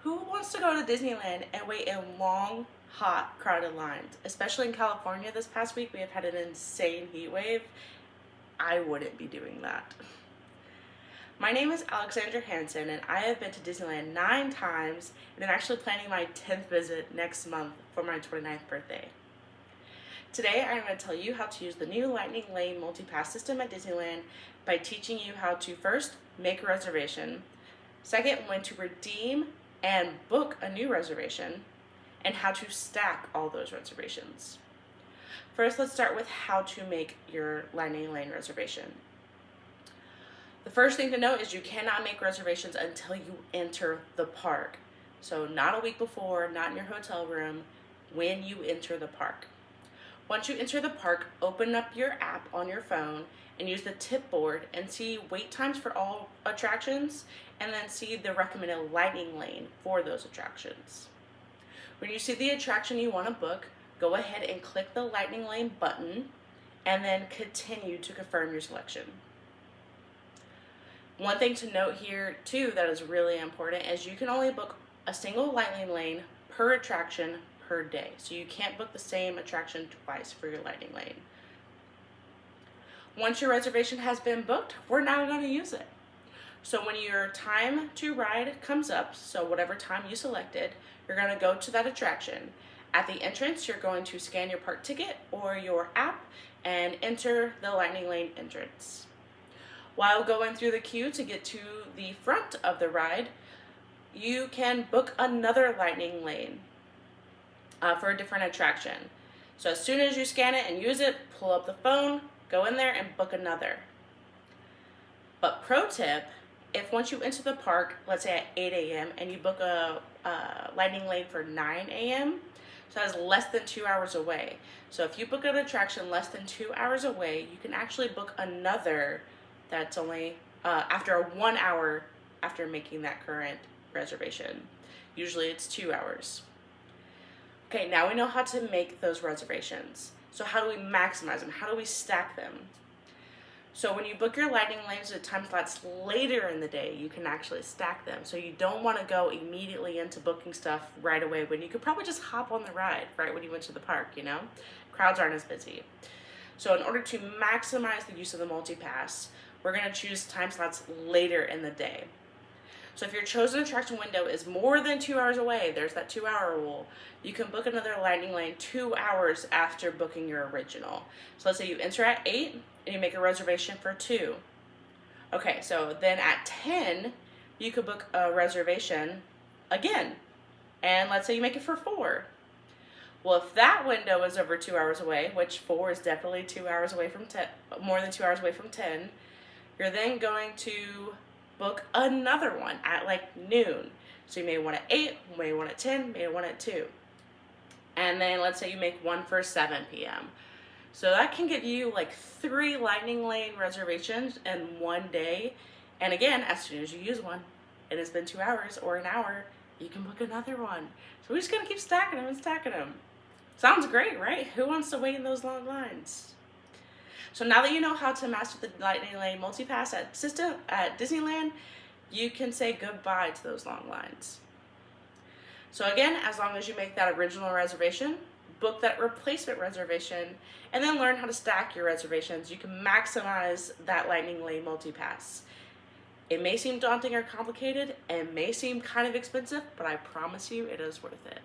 Who wants to go to Disneyland and wait in long, hot, crowded lines? Especially in California this past week, we have had an insane heat wave. I wouldn't be doing that. My name is Alexandra Hansen, and I have been to Disneyland 9 times, and I'm actually planning my 10th visit next month for my 29th birthday. Today, I'm going to tell you how to use the new Lightning Lane multi-pass system at Disneyland by teaching you how to first make a reservation, second, when to redeem and book a new reservation, and how to stack all those reservations. First, let's start with how to make your Lightning Lane reservation. The first thing to note is you cannot make reservations until you enter the park. So not a week before, not in your hotel room, when you enter the park. Once you enter the park, open up your app on your phone and use the tip board and see wait times for all attractions, and then see the recommended Lightning Lane for those attractions. When you see the attraction you want to book, go ahead and click the Lightning Lane button and then continue to confirm your selection. One thing to note here too that is really important is you can only book a single Lightning Lane per attraction per day. So you can't book the same attraction twice for your Lightning Lane. Once your reservation has been booked, we're now going to use it. So when your time to ride comes up, so whatever time you selected, you're going to go to that attraction. At the entrance, you're going to scan your park ticket or your app and enter the Lightning Lane entrance. While going through the queue to get to the front of the ride, you can book another Lightning Lane for a different attraction. So as soon as you scan it and use it, pull up the phone, go in there and book another. But pro tip, if once you enter the park, let's say at 8 a.m. and you book a Lightning Lane for 9 a.m., so that's less than 2 hours away. So if you book an attraction less than 2 hours away, you can actually book another that's only after 1 hour after making that current reservation. Usually it's 2 hours. Okay, now we know how to make those reservations. So how do we maximize them? How do we stack them? So when you book your Lightning Lanes at time slots later in the day, you can actually stack them. So you don't want to go immediately into booking stuff right away when you could probably just hop on the ride right when you went to the park, you know? Crowds aren't as busy. So in order to maximize the use of the multi-pass, we're going to choose time slots later in the day. So if your chosen attraction window is more than 2 hours away, there's that 2 hour rule, you can book another Lightning Lane 2 hours after booking your original. So let's say you enter at 8 and you make a reservation for 2. Okay, so then at 10, you could book a reservation again. And let's say you make it for 4. Well, if that window is over 2 hours away, which 4 is definitely 2 hours away from 10, more than 2 hours away from 10, you're then going to book another one at like noon. So you may want at 8, may want at 10, may want at 2. And then let's say you make one for 7 p.m. So that can give you like 3 Lightning Lane reservations in one day. And again, as soon as you use one, and it's been 2 hours or an hour, you can book another one. So we're just gonna keep stacking them and stacking them. Sounds great, right? Who wants to wait in those long lines? So now that you know how to master the Lightning Lane multi-pass at Disneyland, you can say goodbye to those long lines. So again, as long as you make that original reservation, book that replacement reservation, and then learn how to stack your reservations, you can maximize that Lightning Lane multi-pass. It may seem daunting or complicated, and may seem kind of expensive, but I promise you it is worth it.